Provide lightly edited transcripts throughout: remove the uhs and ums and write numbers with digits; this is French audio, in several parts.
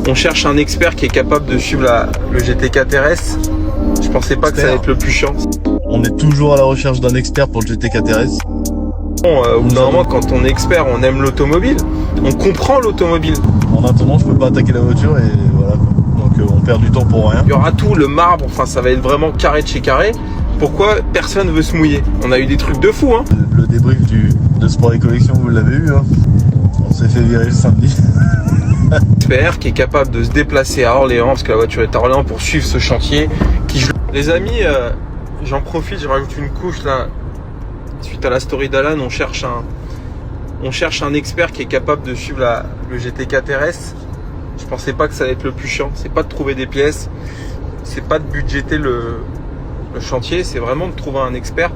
On cherche un expert qui est capable de suivre le GT4 RS. Je pensais pas que ça allait être le plus chiant. On est toujours à la recherche d'un expert pour le GT4 RS. Au bout d'un moment, quand on est expert, on aime l'automobile. On comprend l'automobile. En attendant, je peux pas attaquer la voiture et voilà. Donc on perd du temps pour rien. Il y aura tout, le marbre, enfin ça va être vraiment carré de chez carré. Pourquoi personne veut se mouiller? On a eu des trucs de fou, hein. Le débrief de Sport et Collection, vous l'avez eu, hein. On s'est fait virer le samedi. Expert qui est capable de se déplacer à Orléans, parce que la voiture est à Orléans, pour suivre ce chantier. Les amis, j'en profite, je rajoute une couche là. Suite à la story d'Alan, on cherche un expert qui est capable de suivre le GT4 RS. Je pensais pas que ça allait être le plus chiant. C'est pas de trouver des pièces, c'est pas de budgéter le chantier, c'est vraiment de trouver un expert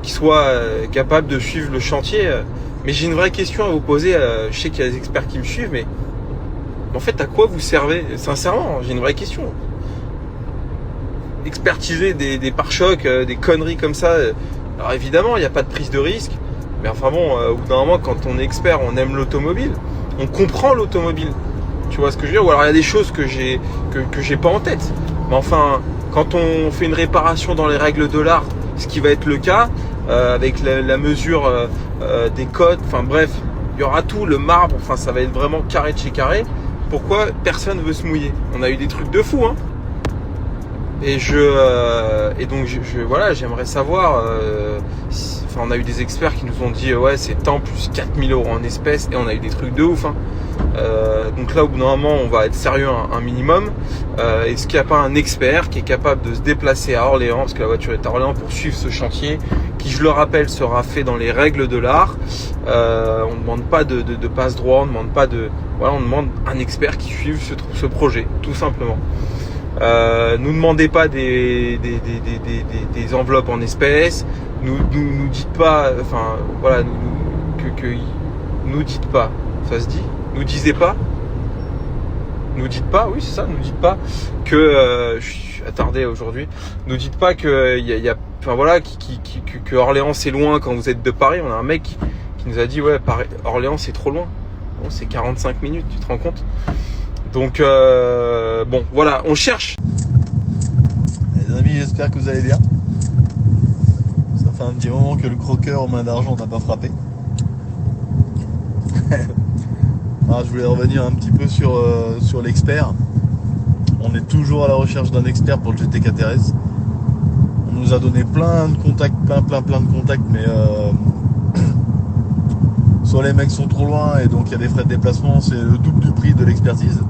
qui soit capable de suivre le chantier. Mais j'ai une vraie question à vous poser. Je sais qu'il y a des experts qui me suivent, mais en fait, à quoi vous servez? Sincèrement, j'ai une vraie question. Expertiser des pare-chocs, des conneries comme ça. Alors évidemment, il n'y a pas de prise de risque. Mais enfin bon, au bout d'un moment, quand on est expert, on aime l'automobile. On comprend l'automobile. Tu vois ce que je veux dire? Ou alors il y a des choses que j'ai pas en tête. Mais enfin, quand on fait une réparation dans les règles de l'art, ce qui va être le cas, avec la mesure des cotes, enfin bref, il y aura tout, le marbre, enfin ça va être vraiment carré de chez carré. Pourquoi personne veut se mouiller? On a eu des trucs de fou, hein. Et donc voilà, j'aimerais savoir. On a eu des experts qui nous ont dit ouais, c'est tant plus 4000 € en espèces, et on a eu des trucs de ouf, hein. Donc là, au bout d'un moment, on va être sérieux un minimum. Est-ce qu'il n'y a pas un expert qui est capable de se déplacer à Orléans, parce que la voiture est à Orléans, pour suivre ce chantier, qui, je le rappelle, sera fait dans les règles de l'art. On ne demande pas de passe droit, on ne demande pas de... Voilà, on demande un expert qui suive ce projet, tout simplement. Nous demandez pas des enveloppes en espèces. Nous dites pas, enfin voilà, nous dites pas, ça se dit. Nous disez pas. Nous dites pas, oui c'est ça. Nous dites pas que je suis attardé aujourd'hui. Nous dites pas que enfin voilà, que Orléans c'est loin quand vous êtes de Paris. On a un mec qui nous a dit ouais, Orléans c'est trop loin. Bon, c'est 45 minutes, tu te rends compte? Donc bon voilà, on cherche. Les amis, j'espère que vous allez bien. Ça fait un petit moment que le croqueur aux mains d'argent n'a pas frappé. Je voulais revenir un petit peu sur l'expert. On est toujours à la recherche d'un expert pour le GT4 RS. On nous a donné plein de contacts, plein de contacts, mais soit les mecs sont trop loin et donc il y a des frais de déplacement, c'est le double du prix de l'expertise.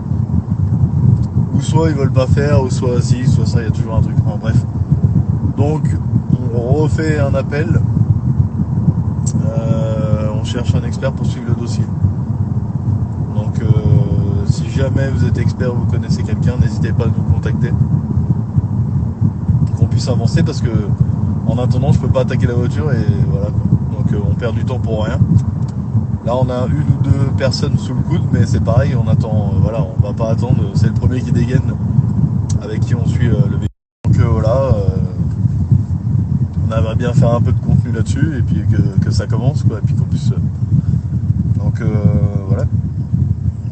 Ou soit ils veulent pas faire, ou soit si, soit ça, il y a toujours un truc. Enfin, bref. Donc on refait un appel. On cherche un expert pour suivre le dossier. Donc si jamais vous êtes expert ou vous connaissez quelqu'un, n'hésitez pas à nous contacter. Qu'on puisse avancer, parce que en attendant je peux pas attaquer la voiture et voilà. Donc on perd du temps pour rien. Là on a une ou deux personnes sous le coude, mais c'est pareil, on attend, voilà, on va pas attendre, c'est le premier qui dégaine avec qui on suit le véhicule. Donc voilà, on aimerait bien faire un peu de contenu là-dessus et puis que ça commence quoi, et puis qu'on puisse... Donc voilà.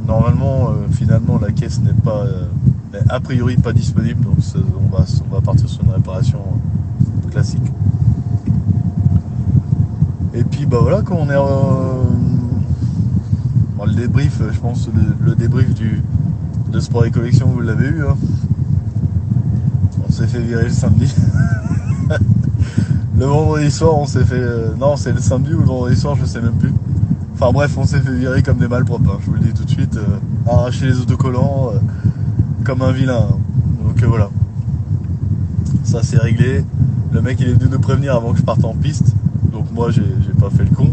Normalement, finalement la caisse n'est pas, a priori pas disponible, donc on va partir sur une réparation classique. Et puis bah voilà, quand on est le débrief, je pense le débrief de Sport et Collection, vous l'avez eu, hein. On s'est fait virer le samedi. Le vendredi soir on s'est fait... non, c'est le samedi ou le vendredi soir, je sais même plus. Enfin bref, on s'est fait virer comme des malpropres, hein, je vous le dis tout de suite. Arracher les autocollants comme un vilain, hein. Donc voilà. Ça c'est réglé. Le mec il est venu nous prévenir avant que je parte en piste. Donc moi j'ai pas fait le con.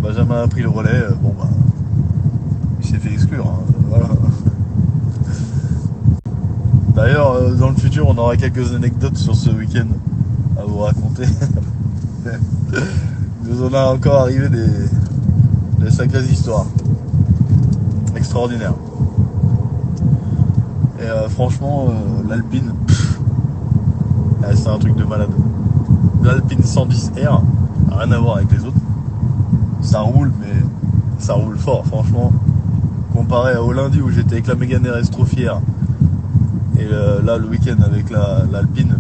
Benjamin a pris le relais. Bon bah, il s'est fait exclure, hein, voilà. D'ailleurs dans le futur on aura quelques anecdotes sur ce week-end à vous raconter. Il nous en a encore arrivé des sacrées histoires extraordinaires. Et franchement l'Alpine, c'est un truc de malade. L'Alpine 110R, rien à voir avec les autres. Ça roule, mais ça roule fort, franchement. comparé au lundi où j'étais avec la Mégane RS trop fier, et là le week-end avec l'Alpine,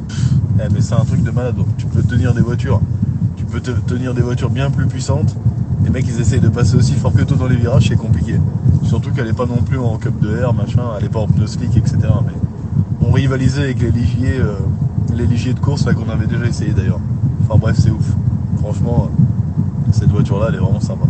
mais c'est un truc de malade. Tu peux tenir des voitures, tenir des voitures bien plus puissantes. Les mecs ils essayent de passer aussi fort que toi dans les virages, c'est compliqué. Surtout qu'elle est pas non plus en cup de air, machin, elle est pas en pneu slick, etc. Mais on rivalisait avec les ligiers de course là qu'on avait déjà essayé d'ailleurs. Enfin bref, c'est ouf. Franchement, cette voiture là elle est vraiment sympa.